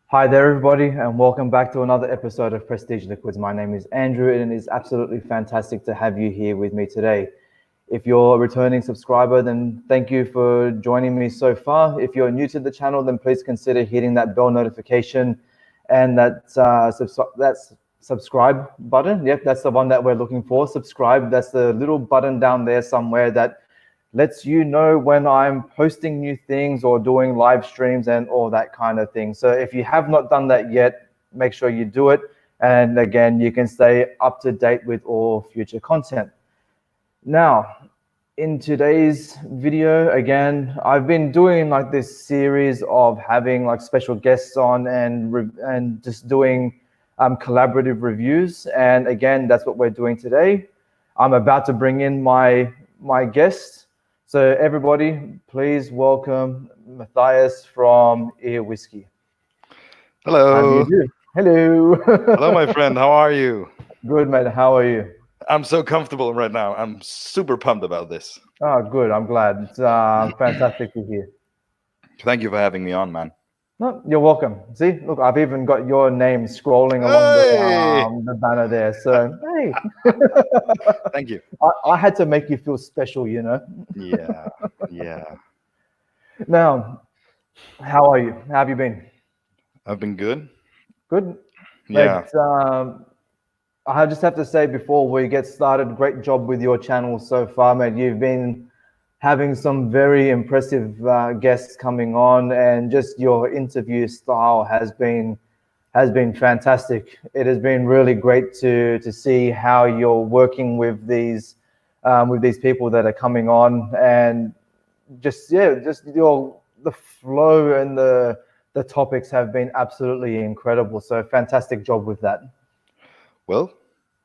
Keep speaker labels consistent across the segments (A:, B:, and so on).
A: Hi there, everybody, and welcome back to another episode of Prestige Liquids. My name is Andrew, and it is absolutely fantastic to have you here with me today. If you're a returning subscriber, then thank you for joining me so far. If you're new to the channel, then please consider hitting that bell notification and that subscribe button. Yep, that's the one that we're looking for. Subscribe. That's the little button down there somewhere that lets you know when I'm posting new things or doing live streams and all that kind of thing. So if you have not done that yet, make sure you do it. And again, you can stay up to date with all future content. Now, in today's video, again, I've been doing like this series of having like special guests on and just doing collaborative reviews. And again, that's what we're doing today. I'm about to bring in my guest. So everybody, please welcome Matthias from Ear Whisky.
B: Hello.
A: How do you do? Hello.
B: Hello, my friend. How are you?
A: Good, mate. How are you?
B: I'm so comfortable right now. I'm super pumped about this.
A: Oh, good. I'm glad. It's fantastic to hear.
B: Thank you for having me on, man.
A: No, you're welcome. See, look, I've even got your name scrolling along the banner there. So, hey.
B: Thank you.
A: I had to make you feel special, you know?
B: Yeah.
A: Now, how are you? How have you been?
B: I've been good.
A: Good?
B: Yeah.
A: Mate, I just have to say before we get started, great job with your channel so far, mate. You've been having some very impressive guests coming on, and just your interview style has been fantastic. It has been really great to see how you're working with these people that are coming on, and the flow and the topics have been absolutely incredible. So fantastic job with that.
B: Well,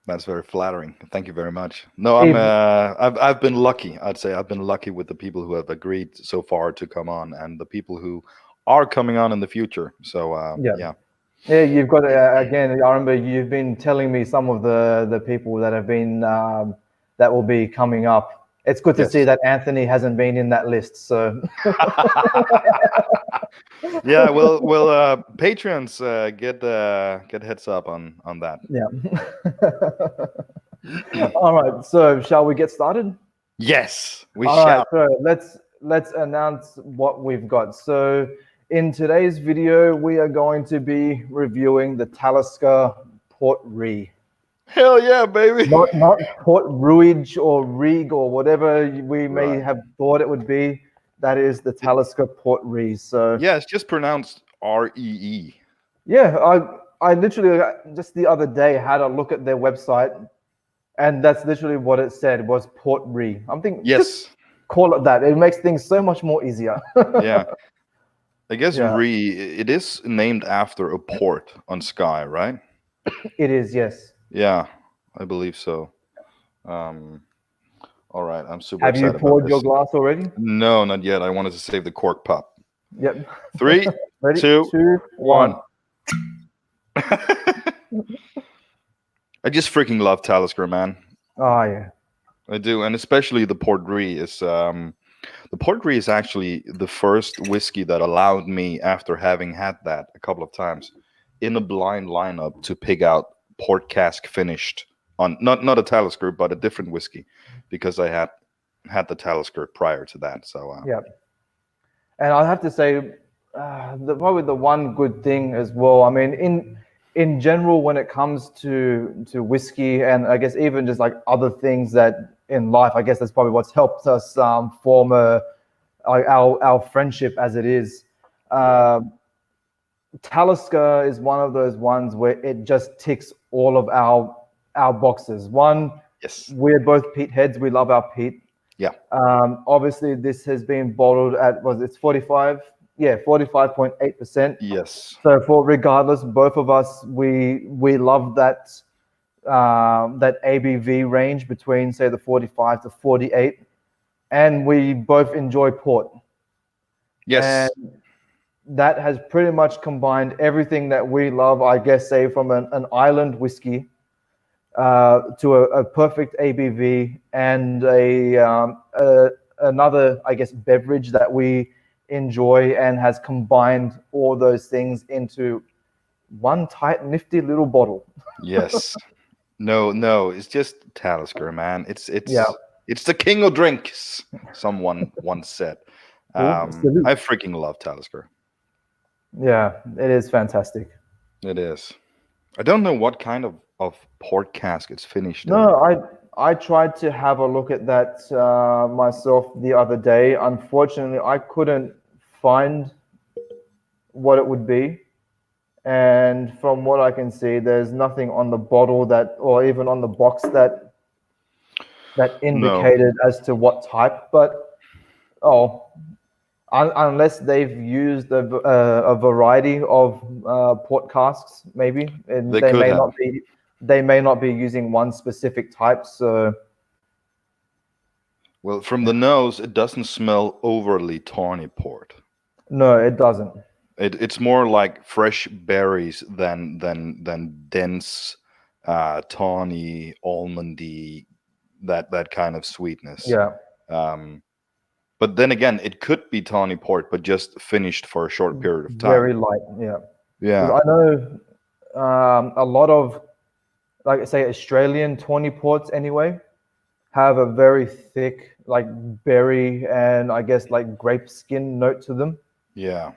B: that's very flattering. Thank you very much. No, I've been lucky. I'd say I've been lucky with the people who have agreed so far to come on, and the people who are coming on in the future. So yeah.
A: Yeah, you've got again. I remember you've been telling me some of the people that have been that will be coming up. It's good to see that Anthony hasn't been in that list. So
B: yeah, well, Patreons get heads up on that.
A: Yeah. All right. So shall we get started?
B: Yes, we
A: All
B: shall.
A: Right, so let's announce what we've got. So in today's video, we are going to be reviewing the Talisker Port Ruighe.
B: Hell yeah, baby!
A: Not Port Ruighe or Ruighe or whatever we may have thought it would be. That is the Talisker Port Ruighe. So
B: yeah, it's just pronounced R-E-E.
A: Yeah, I literally just the other day had a look at their website, and that's literally what it said was Port Ruighe. I'm thinking, just call it that. It makes things so much more easier.
B: Yeah, I guess Ruighe, it is named after a port on Skye, right?
A: It is, yes.
B: Yeah, I believe so. All right, I'm super
A: excited. Have you poured your glass already?
B: No, not yet. I wanted to save the cork pop.
A: Yep.
B: 3,
A: Ready?
B: 2, 1. I just freaking love Talisker, man.
A: Oh yeah,
B: I do, and especially the Port Ruighe is. The Port Ruighe is actually the first whiskey that allowed me, after having had that a couple of times, in a blind lineup to pick out port cask finished on not a Talisker but a different whiskey, because I had the Talisker prior to that. So
A: yeah, and I have to say, probably the one good thing as well. I mean, in general, when it comes to whiskey, and I guess even just like other things that in life, I guess that's probably what's helped us form our friendship as it is. Talisker is one of those ones where it just ticks all of our boxes. One, we're both peat heads. We love our peat.
B: Yeah.
A: Obviously, this has been bottled at, it's 45? Yeah, 45.8%.
B: Yes.
A: So for regardless, both of us, we love that ABV range between, say, the 45 to 48, and we both enjoy port.
B: Yes.
A: And that has pretty much combined everything that we love, I guess, say from an island whiskey to a perfect ABV and another, I guess, beverage that we enjoy, and has combined all those things into one tight, nifty little bottle.
B: Yes. No, it's just Talisker, man.
A: Yeah.
B: It's the king of drinks. Someone once said.
A: Oh, salute.
B: I freaking love Talisker.
A: Yeah, it is fantastic.
B: It is. I don't know what kind of port cask it's finished in.
A: No, I tried to have a look at that myself the other day. Unfortunately, I couldn't find what it would be. And from what I can see, there's nothing on the bottle that, or even on the box that indicated as to what type. But unless they've used a variety of port casks, maybe, and
B: They could have.
A: they may not be using one specific type. So,
B: well, from the nose, it doesn't smell overly tawny port.
A: no, it doesn't.
B: It's more like fresh berries than dense, tawny, almondy, that kind of sweetness.
A: Yeah.
B: But then again, it could be tawny port, but just finished for a short period of time.
A: Very light. Yeah.
B: Yeah.
A: I know a lot of, like I say, Australian tawny ports anyway have a very thick, like berry and I guess like grape skin note to them.
B: Yeah.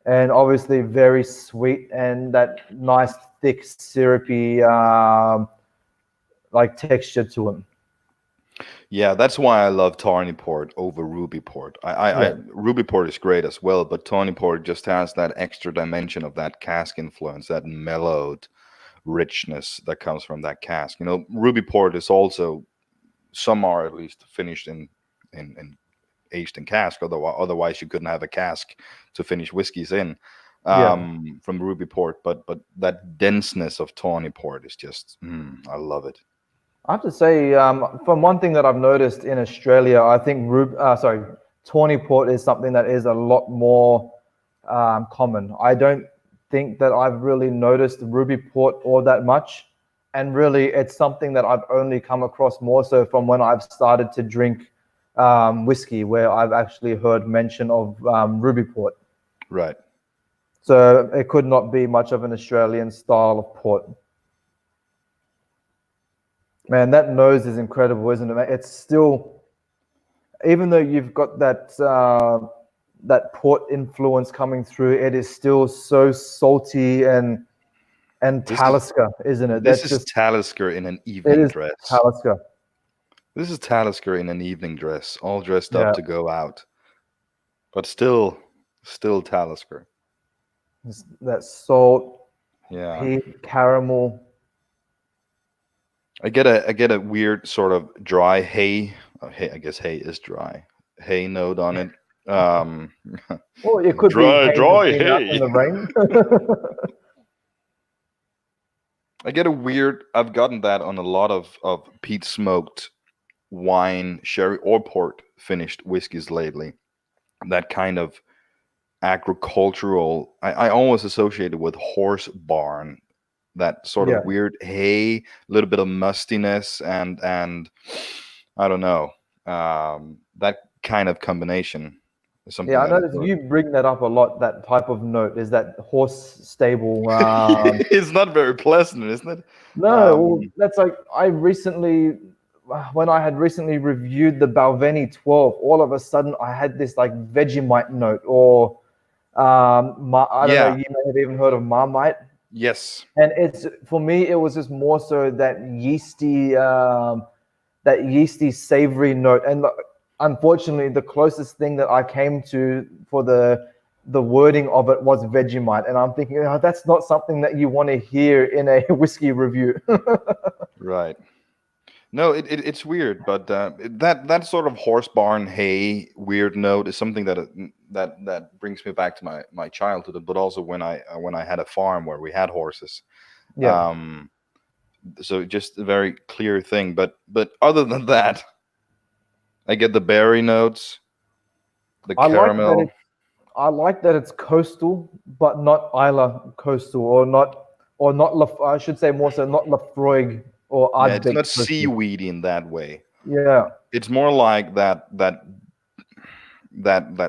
A: And obviously very sweet and that nice thick syrupy like texture to them.
B: Yeah, that's why I love tawny port over ruby port. Ruby port is great as well, but tawny port just has that extra dimension of that cask influence, that mellowed richness that comes from that cask. You know, ruby port is also, some are at least, finished in aged in cask. Otherwise you couldn't have a cask to finish whiskeys in from ruby port. But that denseness of tawny port is just, I love it.
A: I have to say, from one thing that I've noticed in Australia, I think tawny port is something that is a lot more common. I don't think that I've really noticed ruby port all that much, and really, it's something that I've only come across more so from when I've started to drink whiskey, where I've actually heard mention of ruby port.
B: Right.
A: So it could not be much of an Australian style of port. Man, that nose is incredible, isn't it? It's still, even though you've got that that port influence coming through, it is still so salty and Talisker, isn't it?
B: This is Talisker in an evening dress.
A: Talisker.
B: This is Talisker in an evening dress, all dressed up to go out, but still Talisker.
A: That salt, peat, caramel.
B: I get a weird sort of dry hay. I guess hay is dry. Hay note on it.
A: Well, it could
B: dry
A: be
B: hay
A: in the rain.
B: I get a weird. I've gotten that on a lot of peat smoked wine, sherry, or port finished whiskeys lately. That kind of agricultural. I almost associate it with horse barn. That sort of weird hay, a little bit of mustiness, and I don't know, that kind of combination is something.
A: Yeah, I noticed you bring that up a lot. That type of note is that horse stable.
B: It's not very pleasant, isn't it?
A: No, well, that's like when I had recently reviewed the Balvenie 12, all of a sudden I had this like Vegemite note, or I don't know, you may have even heard of Marmite.
B: Yes.
A: And it's, for me, it was just more so that yeasty savory note. And unfortunately, the closest thing that I came to for the wording of it was Vegemite. And I'm thinking, that's not something that you want to hear in a whiskey review.
B: Right. No, it's weird, but that sort of horse barn hay weird note is something that brings me back to my childhood, but also when I had a farm where we had horses.
A: Yeah.
B: So just a very clear thing, but other than that, I get the berry notes, the caramel.
A: I like that it's coastal, but not Isla coastal, or not I should say more so not Lafroig.
B: It's not seaweedy in that way.
A: Yeah,
B: it's more like that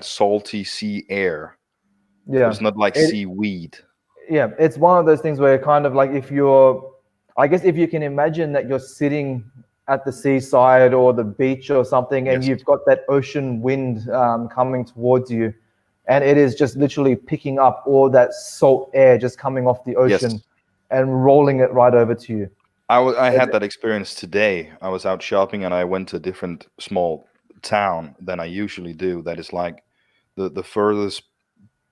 B: salty sea air.
A: Yeah,
B: it's not like seaweed.
A: yeah, it's one of those things where kind of like I guess if you can imagine that you're sitting at the seaside or the beach or something, and
B: Yes.
A: you've got that ocean wind coming towards you, and it is just literally picking up all that salt air just coming off the ocean
B: Yes.
A: and rolling it right over to you.
B: I had that experience today. I was out shopping and I went to a different small town than I usually do. That is like the furthest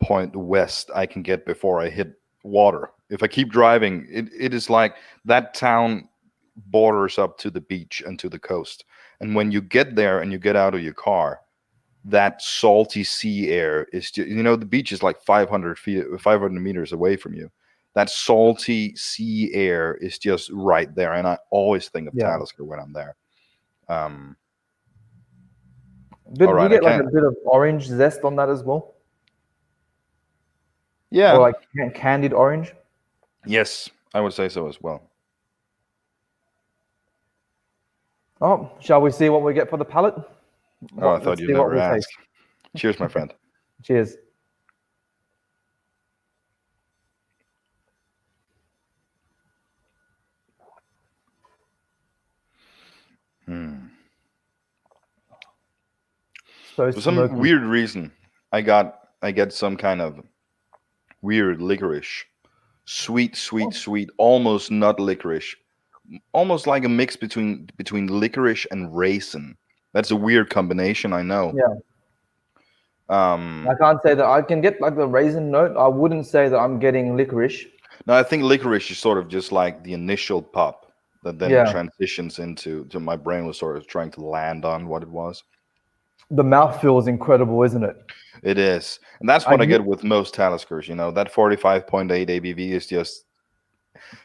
B: point west I can get before I hit water. If I keep driving, it is like that town borders up to the beach and to the coast. And when you get there and you get out of your car, that salty sea air is just, the beach is like 500 meters away from you. That salty sea air is just right there. And I always think of
A: Yeah.
B: Talisker when I'm there. All
A: But
B: right,
A: you
B: I
A: get like a
B: can't.
A: bit of orange zest on that as well, or
B: Yeah.
A: like candied orange.
B: Yes, I would say so as well.
A: Oh, shall we see what we get for the palate?
B: Oh, I thought
A: Let's
B: you'd
A: see what
B: never
A: we
B: ask.
A: taste.
B: Cheers, my friend.
A: Cheers. So
B: For some
A: smoky.
B: weird reason, I get some kind of weird licorice, sweet, almost not licorice, almost like a mix between licorice and raisin. That's a weird combination, I know.
A: Yeah. I can't say that I can get like the raisin note. I wouldn't say that I'm getting licorice.
B: No, I think licorice is sort of just like the initial pop that then
A: Yeah.
B: transitions into my brain was sort of trying to land on what it was.
A: The mouthfeel is incredible, isn't it?
B: It is. And that's what I get with most Taliskers, that 45.8 ABV is just,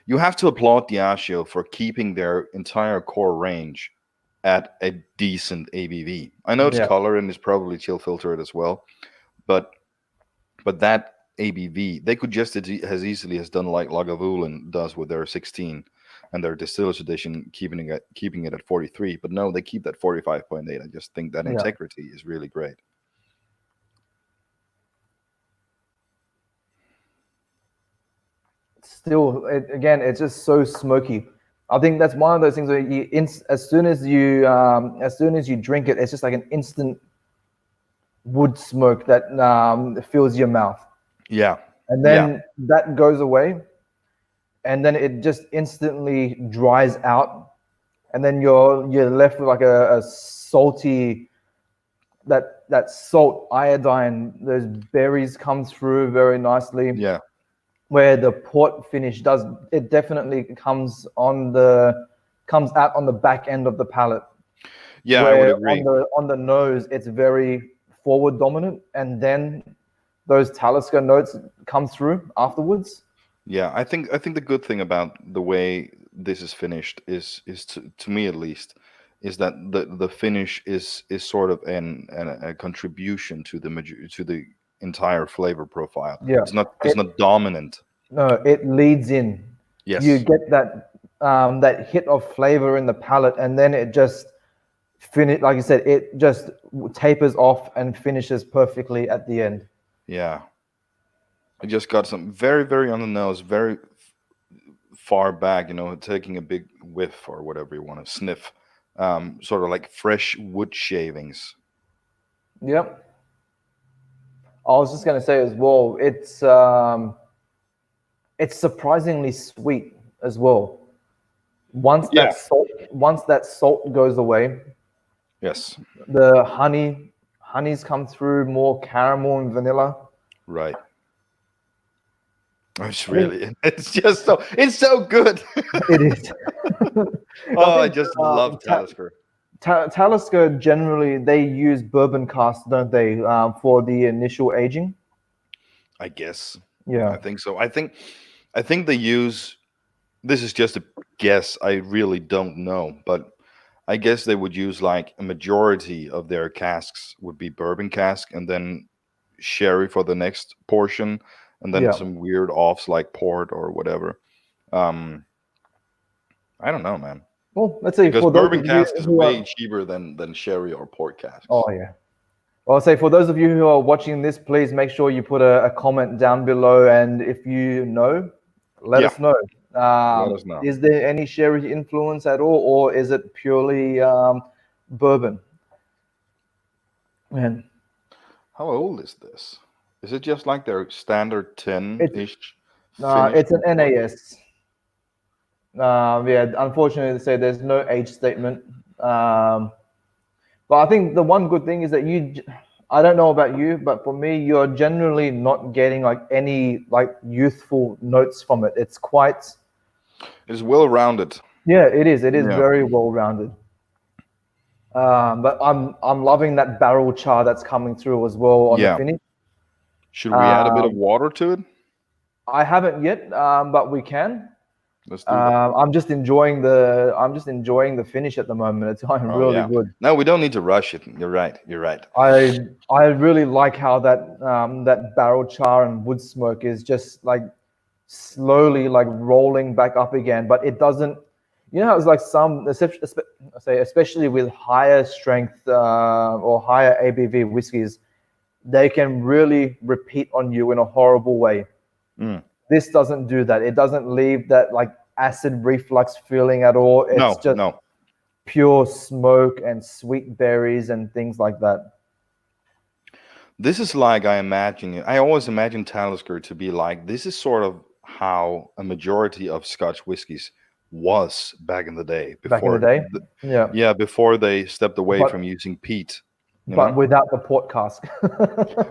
B: you have to applaud Diageo for keeping their entire core range at a decent ABV. I know it's
A: Yeah.
B: color and it's probably chill filtered as well, but that ABV, they could just as easily has done like Lagavulin does with their 16 and their distillers edition, keeping it at 43. But no, they keep that 45.8. I just think that
A: Yeah.
B: integrity is really great.
A: Still, again, it's just so smoky. I think that's one of those things where as soon as you drink it, it's just like an instant wood smoke that fills your mouth.
B: Yeah.
A: And then that goes away, and then it just instantly dries out, and then you're left with like a salty, that salt iodine, those berries come through very nicely.
B: Yeah.
A: Where the port finish definitely comes out on the back end of the palate.
B: Yeah,
A: where
B: I would agree.
A: On the nose, it's very forward dominant, and then those Talisker notes come through afterwards.
B: Yeah, I think the good thing about the way this is finished is to me at least, is that the finish is sort of a contribution to the entire flavor profile.
A: Yeah.
B: It's not dominant.
A: No, it leads in.
B: Yes.
A: You get that hit of flavor in the palate, and then it just like you said, it just tapers off and finishes perfectly at the end.
B: Yeah. I just got some very, very on the nose, very far back, taking a big whiff or whatever you want to sniff. Sort of like fresh wood shavings.
A: Yep. I was just going to say as well, it's surprisingly sweet as well. Once that salt goes away,
B: yes,
A: the honeys come through, more caramel and vanilla.
B: Right. It's just it's so good.
A: It is.
B: I just love Talisker.
A: Talisker generally, they use bourbon casks, don't they, for the initial aging?
B: I guess.
A: Yeah.
B: I think so. I think they use, this is just a guess, I really don't know, but I guess they would use like a majority of their casks would be bourbon cask, and then sherry for the next portion, and then some weird offs like port or whatever. I don't know, man.
A: Well, let's say
B: because bourbon cask is way cheaper than sherry or port casks.
A: Oh yeah. Well, I'll say for those of you who are watching this, please make sure you put a comment down below, and if you know, let
B: Yeah,
A: us know.
B: let us know.
A: Is there any sherry influence at all, or is it purely bourbon? Man,
B: How old is this? Is it just like their standard 10-ish finish
A: it's an
B: before?
A: NAS. Yeah, unfortunately, to say there's no age statement. But I think the one good thing is that I don't know about you, but for me, you're generally not getting like any like youthful notes from it. It's quite,
B: It's well rounded.
A: yeah, it is. It is
B: Yeah.
A: very well rounded. But I'm loving that barrel char that's coming through as well on the
B: Yeah.
A: finish.
B: Should we add a bit of
A: Um,
B: water to it?
A: I haven't yet, but we can.
B: Let's do that.
A: I'm just enjoying the finish at the moment. It's going
B: Oh
A: really
B: yeah.
A: good.
B: No, we don't need to rush it. You're right. You're right.
A: I really like how that barrel char and wood smoke is just like slowly like rolling back up again, but it doesn't. You know, it's like especially with higher strength or higher ABV whiskeys, they can really repeat on you in a horrible way.
B: Mm.
A: This doesn't do that. It doesn't leave that like acid reflux feeling at all. It's
B: No,
A: just
B: no.
A: pure smoke and sweet berries and things like that.
B: This is like I always imagine Talisker to be like, this is sort of how a majority of Scotch whiskies was back in the day.
A: Back in the day, yeah.
B: Yeah, before they stepped away
A: But
B: from using peat. You
A: but
B: know?
A: without the port cask.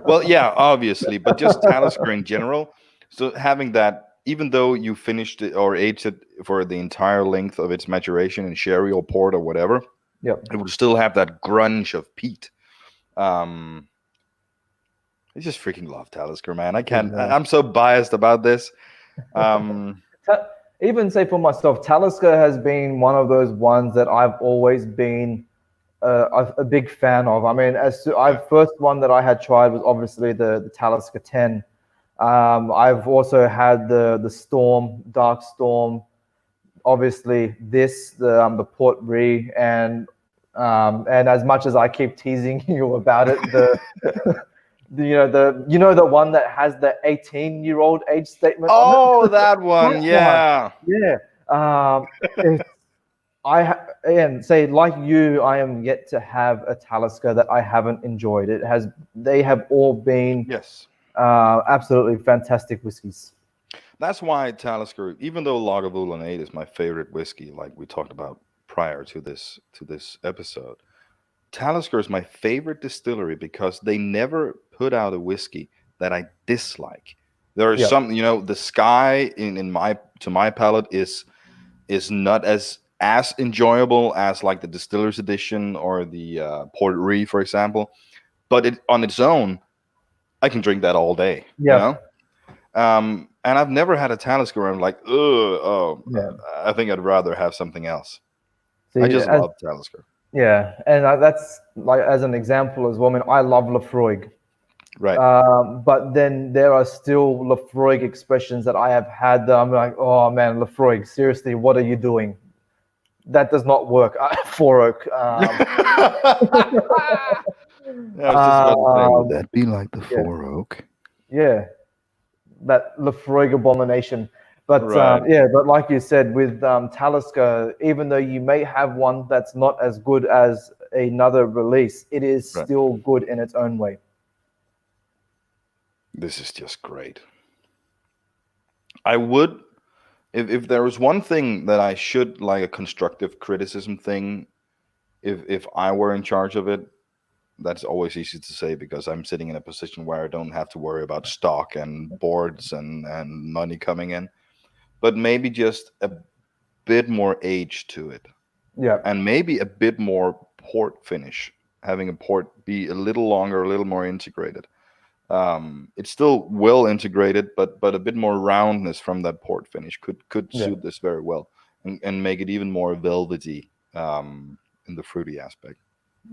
B: Well, yeah, obviously, but just Talisker in general. So having that, even though you finished it or aged it for the entire length of its maturation in sherry or port or whatever,
A: Yep.
B: it would still have that grunge of peat. Um, I just freaking love Talisker, man. I can't.
A: Yeah.
B: I'm so biased about this.
A: Even say for myself, Talisker has been one of those ones that I've always been a big fan of. I mean, first one that I had tried was obviously the Talisker 10. I've also had the Storm, Dark Storm, obviously the Port Ruighe, and as much as I keep teasing you about it, the one that has the 18-year-old age statement on
B: Oh,
A: it.
B: that one, yeah.
A: Yeah. And say like you, I am yet to have a Talisker that I haven't enjoyed. They have all been
B: Yes.
A: absolutely fantastic whiskeys.
B: That's why Talisker, even though Lagavulin 8 is my favorite whiskey, like we talked about prior to this episode, Talisker is my favorite distillery because they never put out a whiskey that I dislike. There are
A: Yeah.
B: some, the Sky to my palate is not as enjoyable as like the Distiller's Edition or the Port Ruighe, for example. But it on its own, I can drink that all day.
A: Yeah.
B: And I've never had a Talisker where I'm like,
A: Yeah.
B: I think I'd rather have something else.
A: See,
B: I just love Talisker.
A: Yeah, and that's like as an example as well. I mean, I love Lafroig.
B: Right.
A: But then there are still Lafroig expressions that I have had that I'm like, oh man, Lafroig, seriously, what are you doing? That does not work. Four Oak.
B: Yeah, I was just about to say, would that be like the
A: yeah.
B: Four Oak?
A: Yeah, that Lafroig abomination. But
B: Right.
A: but like you said, with Talisker, even though you may have one that's not as good as another release, it is still good in its own way.
B: This is just great. I would, if there was one thing that I should, like a constructive criticism thing, if I were in charge of it, that's always easy to say because I'm sitting in a position where I don't have to worry about stock and boards and money coming in. But maybe just a bit more age to it.
A: Yeah.
B: And maybe a bit more port finish. Having a port be a little longer, a little more integrated. It's still well integrated, but a bit more roundness from that port finish could suit this very well and make it even more velvety in the fruity aspect.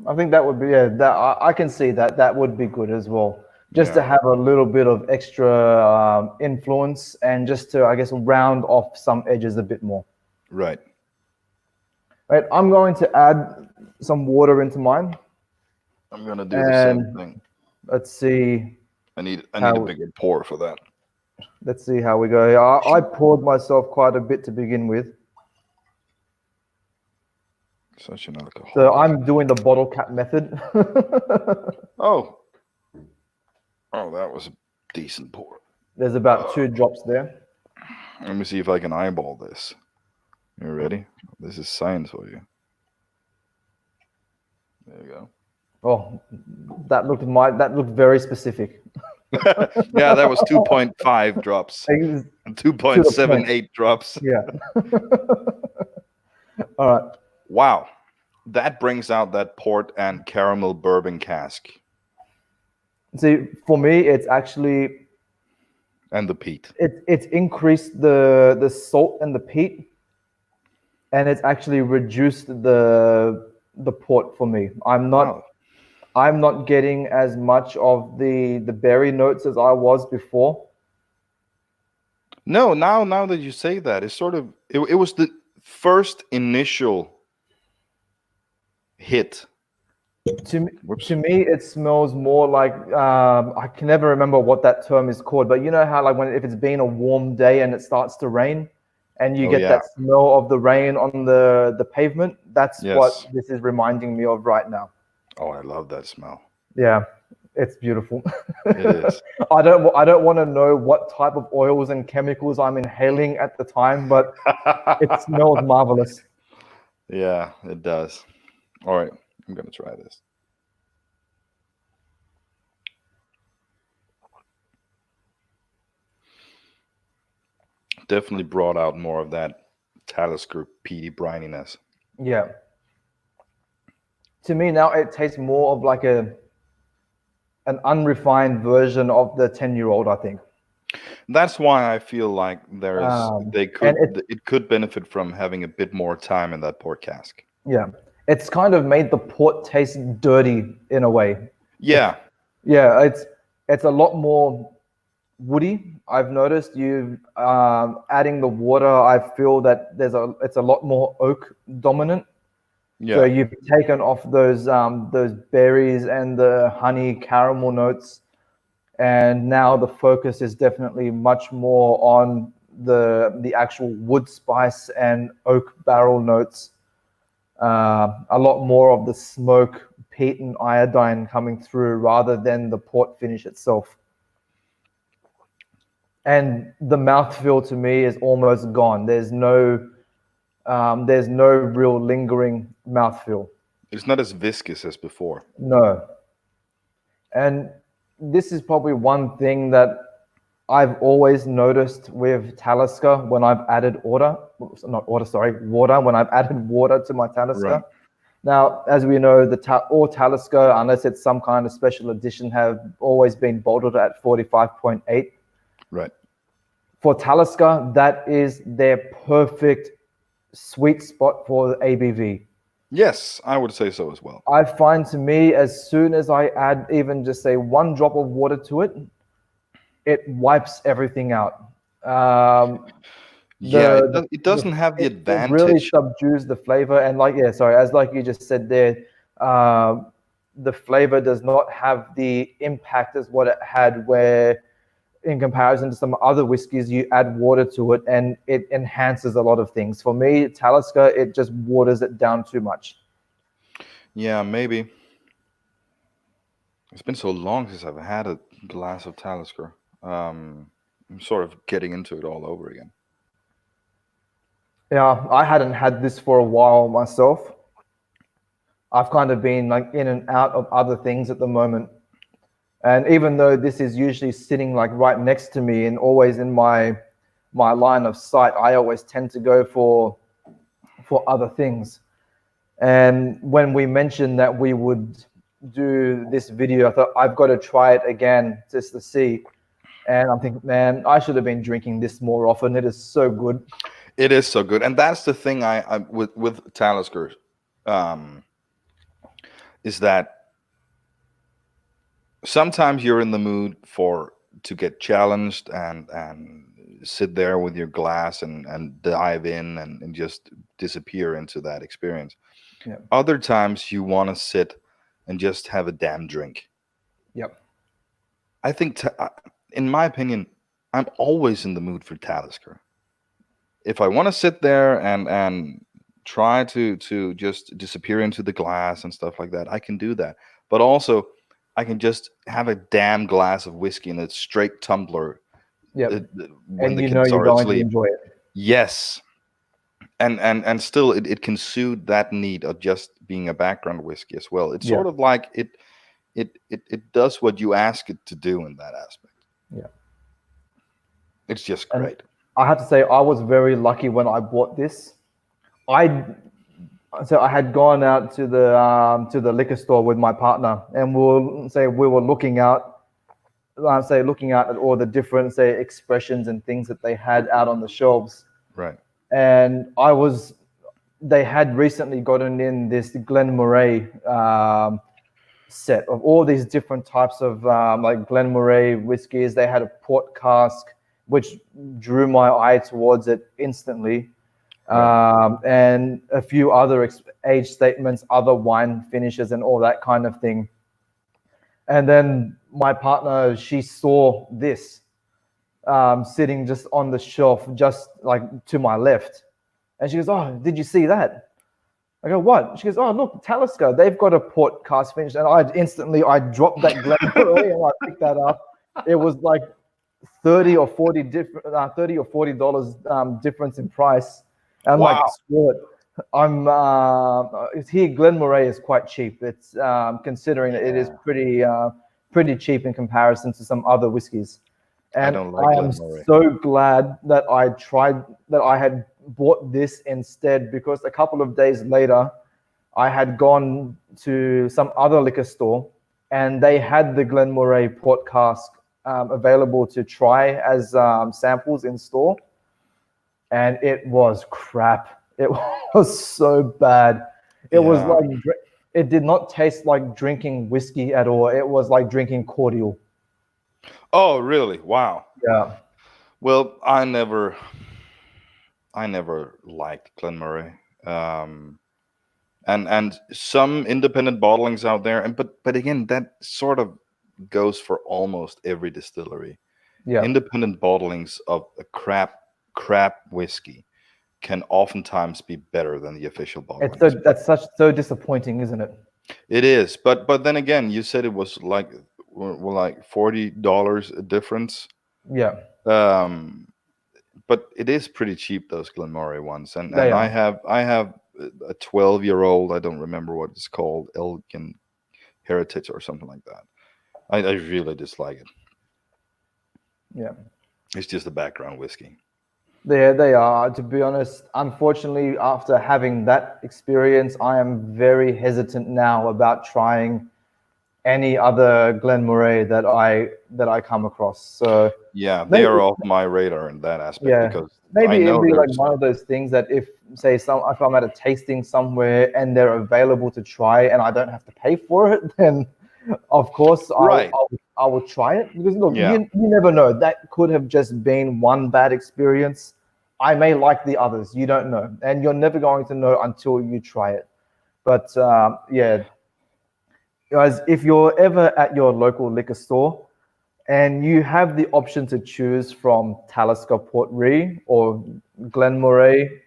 A: I think that would be I can see that would be good as well. Just to have a little bit of extra influence and just to, I guess, round off some edges a bit more.
B: Right.
A: Right. I'm going to add some water into mine.
B: I'm gonna do the same
A: And
B: thing.
A: let's see
B: I need a
A: how
B: bigger pour for that.
A: we go. I poured myself quite a bit to begin with.
B: Such an alcoholic.
A: So I'm doing the bottle cap method.
B: Oh, that was a decent pour.
A: There's about 2 drops there.
B: Let me see if I can eyeball this. You ready? This is science for you. There you go.
A: Oh, that looked very specific.
B: Yeah, that was 2.5 drops. 2.78 drops.
A: Yeah. All right.
B: Wow. That brings out that port and caramel bourbon cask.
A: See, for me, it's actually
B: And the peat.
A: it's increased the salt and the peat, and it's actually reduced the port for me. I'm not getting as much of the berry notes as I was before.
B: No, now that you say that, it's sort of it was the first initial hit.
A: To me, it smells more like I can never remember what that term is called, but you know how like if it's been a warm day and it starts to rain, and you get that smell of the rain on the pavement. That's what this is reminding me of right now.
B: Oh, I love that smell.
A: Yeah, it's beautiful.
B: It is.
A: I don't want to know what type of oils and chemicals I'm inhaling at the time, but it smells marvelous.
B: Yeah, it does. All right, I'm gonna try this. Definitely brought out more of that Talisker peaty brininess.
A: Yeah. To me now, it tastes more of like an unrefined version of the 10-year-old, I think.
B: That's why I feel like it could benefit from having a bit more time in that port cask.
A: Yeah, it's kind of made the port taste dirty in a way.
B: Yeah.
A: Yeah, it's a lot more woody. I've noticed you adding the water. I feel that it's a lot more oak dominant.
B: Yeah.
A: So you've taken off those berries and the honey caramel notes, and now the focus is definitely much more on the actual wood spice and oak barrel notes. A lot more of the smoke, peat, and iodine coming through rather than the port finish itself. And the mouthfeel to me is almost gone. There's no real lingering mouthfeel.
B: It's not as viscous as before.
A: No. And this is probably one thing that I've always noticed with Talisker when I've added water, when I've added water to my Talisker.
B: Right.
A: Now, as we know, all Talisker, unless it's some kind of special edition, have always been bottled at 45.8.
B: Right.
A: For Talisker, that is their perfect sweet spot for the ABV.
B: Yes, I would say so as well.
A: I find to me, as soon as I add even just say 1 drop of water to it, it wipes everything out.
B: It doesn't have the advantage.
A: It really subdues the flavor, and as you just said there, the flavor does not have the impact as what it had where, in comparison to some other whiskeys, you add water to it and it enhances a lot of things. For me, Talisker, it just waters it down too much.
B: Yeah, maybe. It's been so long since I've had a glass of Talisker. I'm sort of getting into it all over again.
A: Yeah, I hadn't had this for a while myself. I've kind of been like in and out of other things at the moment. And even though this is usually sitting like right next to me and always in my line of sight, I always tend to go for other things. And when we mentioned that we would do this video, I thought I've got to try it again just to see. And I'm thinking, man, I should have been drinking this more often. It is so good.
B: It is so good, and that's the thing I with Talisker, is that sometimes you're in the mood to get challenged and sit there with your glass and dive in and just disappear into that experience.
A: Yeah.
B: Other times you want to sit and just have a damn drink.
A: Yep.
B: I think, in my opinion, I'm always in the mood for Talisker. If I want to sit there and try to just disappear into the glass and stuff like that, I can do that. But also, I can just have a damn glass of whiskey in a straight tumbler.
A: Yep.
B: When
A: And
B: the
A: you know
B: kids
A: you're
B: are
A: going to
B: asleep.
A: enjoy it.
B: Yes. And still it can suit that need of just being a background whiskey as well. It's sort of like it does what you ask it to do in that aspect.
A: Yeah.
B: It's just
A: And
B: great.
A: I have to say, I was very lucky when I bought this. So I had gone out to the liquor store with my partner, and we were looking out at all the different expressions and things that they had out on the shelves.
B: Right.
A: And they had recently gotten in this Glenmorangie set of all these different types of like Glenmorangie whiskeys. They had a port cask, which drew my eye towards it instantly. Right. And a few other age statements, other wine finishes, and all that kind of thing. And then my partner, she saw this sitting just on the shelf, just like to my left. And she goes, "Oh, did you see that?" I go, "What?" She goes, "Oh, look, Talisker, they've got a port cask finish." And I dropped that Glenmorangie and I picked that up. It was like $30 or $40 difference in price. And I'm like, screw it. Here Glenmorangie is quite cheap. It's considering that it is pretty cheap in comparison to some other whiskeys. And I am so glad that I had bought this instead, because a couple of days later, I had gone to some other liquor store and they had the Glenmorangie port cask available to try as samples in store. And it was crap. It was so bad. It was like, it did not taste like drinking whiskey at all. It was like drinking cordial.
B: Oh, really? Wow.
A: Yeah.
B: Well, I never liked Glenmorangie. And some independent bottlings out there, but again, that sort of goes for almost every distillery.
A: Yeah.
B: Independent bottlings of a crap whiskey can oftentimes be better than the official bottlings.
A: That's so disappointing, isn't it?
B: It is, but then again, you said it was like $40 a difference.
A: Yeah.
B: But it is pretty cheap, those Glenmorangie ones, and I have a 12-year-old. I don't remember what it's called, Elgin Heritage or something like that. I really dislike it.
A: Yeah.
B: It's just a background whiskey.
A: They are. To be honest, unfortunately, after having that experience, I am very hesitant now about trying any other Glenmorangie that I come across. So
B: yeah, they are off my radar in that aspect, because
A: maybe it'd be like one of those things that if I'm at a tasting somewhere and they're available to try and I don't have to pay for it, then of course I will try it, because look, you never know. That could have just been one bad experience. I may like the others. You don't know, and you're never going to know until you try it. But guys, if you're ever at your local liquor store and you have the option to choose from Talisker Port Ruighe or Glenmorangie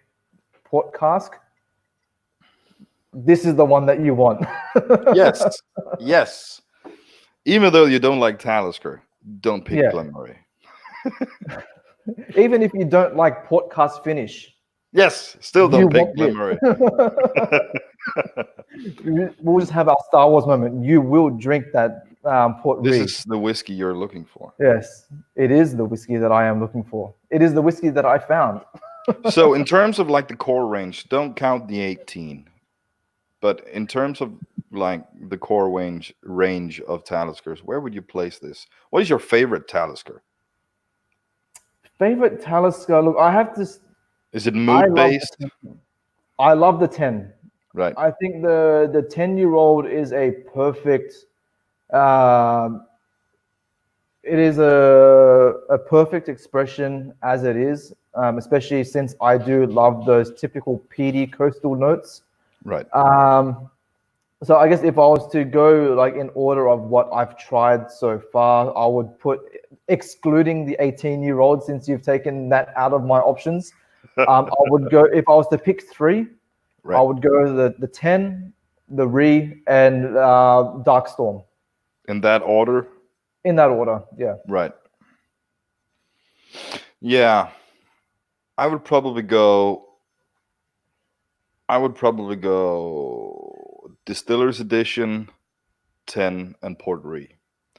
A: port cask, this is the one that you want.
B: Yes. Even though you don't like Talisker, don't pick Glenmorangie.
A: Even if you don't like port cask finish.
B: Yes, still don't pick Glenmorangie.
A: We'll just have our Star Wars moment. You will drink that Port Ruighe.
B: This is the whiskey you're looking for.
A: Yes, it is the whiskey that I am looking for. It is the whiskey that I found.
B: So in terms of like the core range, don't count the 18. But in terms of like the core range of Taliskers, where would you place this? What is your favorite Talisker?
A: Favorite Talisker? Look, I have to.
B: Is it mood based?
A: I love the 10.
B: Right.
A: I think the 10-year-old is a perfect. It is a perfect expression as it is, especially since I do love those typical peaty coastal notes.
B: Right.
A: So I guess if I was to go like in order of what I've tried so far, I would put, excluding the 18-year-old, since you've taken that out of my options. I would go, if I was to pick three, I
B: Right.
A: would go the 10, the Ruighe, and Dark Storm,
B: In that order.
A: in that order. Yeah.
B: Right. Yeah. I would probably go. I would probably go Distiller's Edition, 10, and Port Ruighe.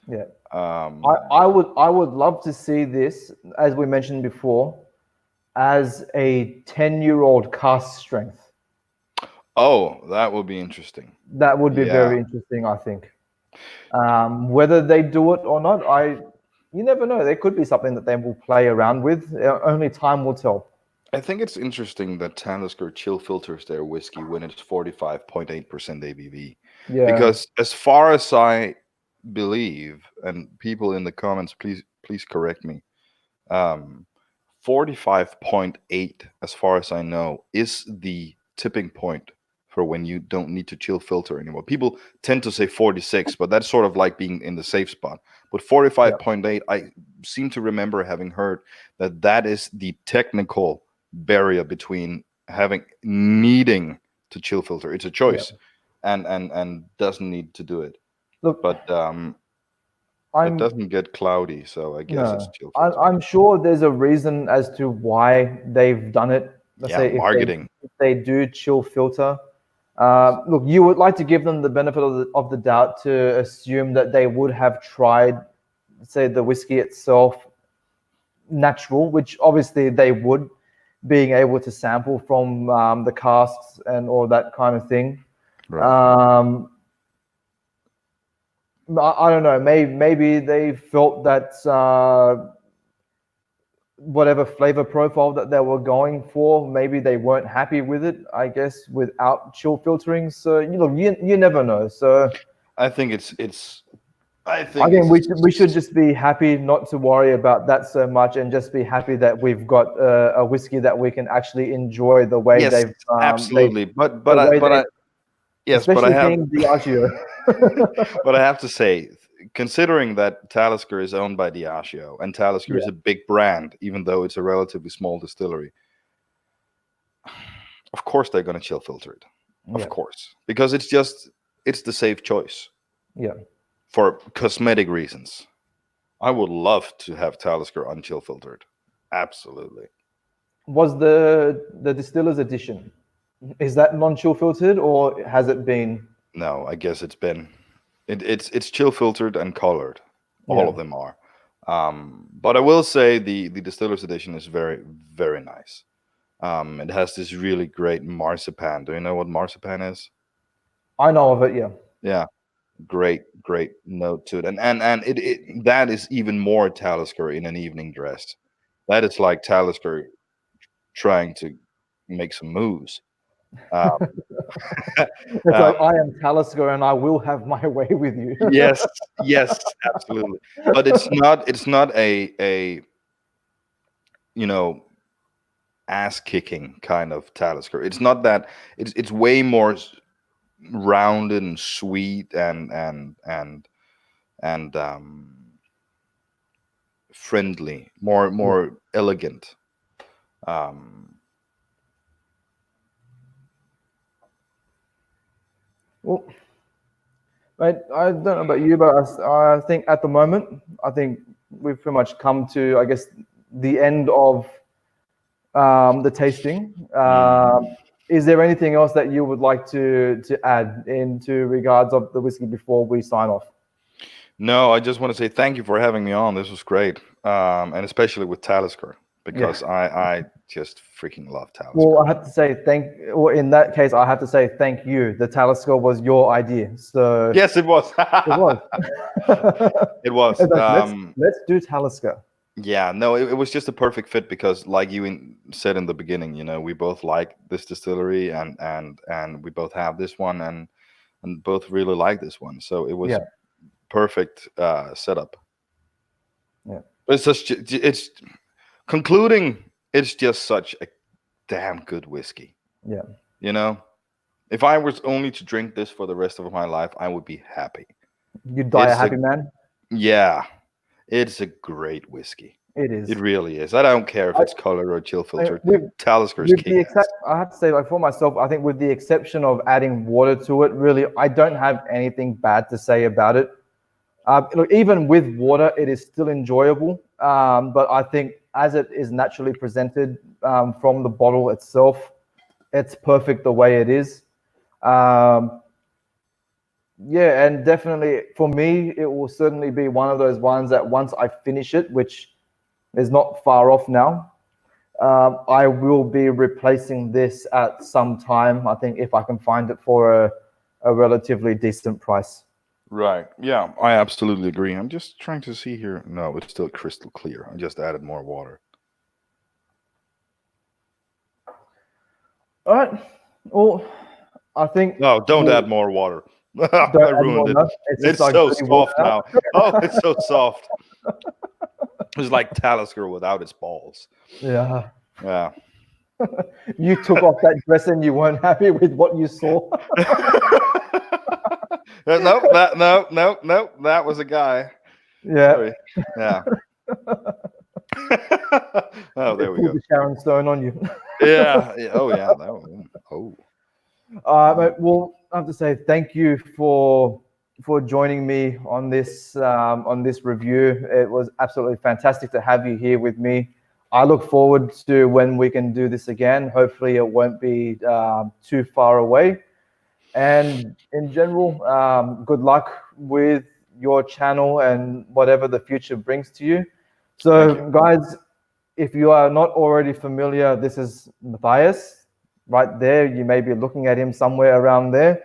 A: Yeah.
B: Um,
A: I would love to see this, as we mentioned before, as a 10-year-old cask strength.
B: oh, that would be interesting.
A: That would be very
B: Yeah.
A: interesting, I think. Whether they do it or not, you never know. There could be something that they will play around with. Only time will tell.
B: I think it's interesting that Talisker chill filters their whiskey when it's 45.8% ABV.
A: Yeah.
B: Because as far as I believe, and people in the comments, please correct me, 45.8, as far as I know, is the tipping point for when you don't need to chill filter anymore. People tend to say 46, but that's sort of like being in the safe spot. But 45.8, I seem to remember having heard that is the technical barrier between needing to chill filter. It's a choice, and doesn't need to do it.
A: Look,
B: But it doesn't get cloudy, so I guess it's chill filter.
A: I'm sure there's a reason as to why they've done it. Let's
B: Yeah,
A: say
B: marketing.
A: if they do chill filter. Look, you would like to give them the benefit of the doubt to assume that they would have tried, say, the whiskey itself natural, which obviously they would, being able to sample from the casks and all that kind of thing.
B: Right.
A: I don't know. Maybe they felt that whatever flavor profile that they were going for, maybe they weren't happy with it, I guess, without chill filtering. So you never know. So
B: I think
A: again, we should just be happy not to worry about that so much, and just be happy that we've got a whiskey that we can actually enjoy the way
B: yes,
A: they've
B: absolutely.
A: Especially
B: but I have
A: being Diageo.
B: but I have to say, considering that Talisker is owned by Diageo and Talisker is a big brand, even though it's a relatively small distillery, of course they're going to chill filter it. Of course, because it's the safe choice.
A: Yeah.
B: For cosmetic reasons. I would love to have Talisker unchill filtered. Absolutely.
A: Was the Distiller's Edition, is that non-chill filtered, or has it been?
B: No, I guess it's chill filtered and colored. All of them are. But I will say the Distiller's Edition is very, very nice. It has this really great marzipan. Do you know what marzipan is?
A: I know of it, yeah.
B: Yeah. Great note to it. And that is even more Talisker in an evening dress. That is like Talisker trying to make some moves.
A: It's like, I am Talisker and I will have my way with you.
B: yes, absolutely. But it's not a ass kicking kind of Talisker. It's not that. It's way more rounded and sweet and friendly, more elegant.
A: Well, mate, I don't know about you, but I think at the moment, I think we've pretty much come to, I guess, the end of the tasting. Is there anything else that you would like to add into regards of the whiskey before we sign off?
B: No, I just want to say thank you for having me on. This was great, and especially with Talisker, because I just freaking love Talisker.
A: Well, I have to say in that case, I have to say thank you. The Talisker was your idea, so
B: yes, it was.
A: it was.
B: It was.
A: Like, let's do Talisker.
B: Yeah, no, it was just a perfect fit because, like you said in the beginning, we both like this distillery and we both have this one and both really like this one. So it was perfect setup.
A: Yeah,
B: but it's concluding. It's just such a damn good whiskey.
A: Yeah,
B: If I was only to drink this for the rest of my life, I would be happy.
A: You'd die a
B: It's
A: happy man.
B: Yeah, it's a great whiskey.
A: It is.
B: It really is. I don't care if it's colored or chill filtered.
A: With
B: Talisker's
A: the
B: kick ass.
A: I have to say, like for myself, I think with the exception of adding water to it, really, I don't have anything bad to say about it. Look, even with water, it is still enjoyable. But I think as it is naturally presented from the bottle itself, it's perfect the way it is. Yeah, and definitely for me, it will certainly be one of those ones that once I finish it, which is not far off now, I will be replacing this at some time. I think if I can find it for a relatively decent price.
B: Right. Yeah, I absolutely agree. I'm just trying to see here. No, it's still crystal clear. I just added more water.
A: All right. Well, I think.
B: No, don't add more water.
A: Don't
B: I
A: add
B: ruined
A: more,
B: it.
A: no?
B: It's
A: like
B: so
A: dirty water
B: soft now. Oh, it's so soft. It's like Talisker without its balls.
A: Yeah.
B: Yeah.
A: You took off that dress and you weren't happy with what you saw.
B: No, that was a guy.
A: Yeah.
B: Sorry. Yeah. Oh, there we go.
A: The Sharon Stone on you.
B: Yeah. Oh, yeah. That one. Oh.
A: But well, I have to say thank you for joining me on this review. It was absolutely fantastic to have you here with me. I look forward to when we can do this again. Hopefully, it won't be too far away. And in general, good luck with your channel and whatever the future brings to you. So, guys, if you are not already familiar, this is Matthias right there. You may be looking at him somewhere around there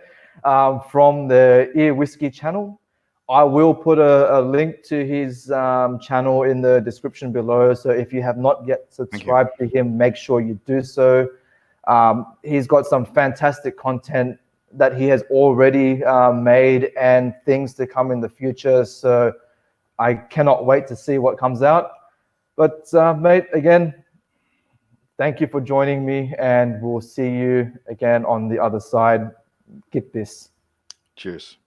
A: from the Ear Whisky channel. I will put a link to his channel in the description below. So if you have not yet subscribed to him, make sure you do so. He's got some fantastic content that he has already made and things to come in the future. So I cannot wait to see what comes out. But mate, again, thank you for joining me, and we'll see you again on the other side. Get this.
B: Cheers.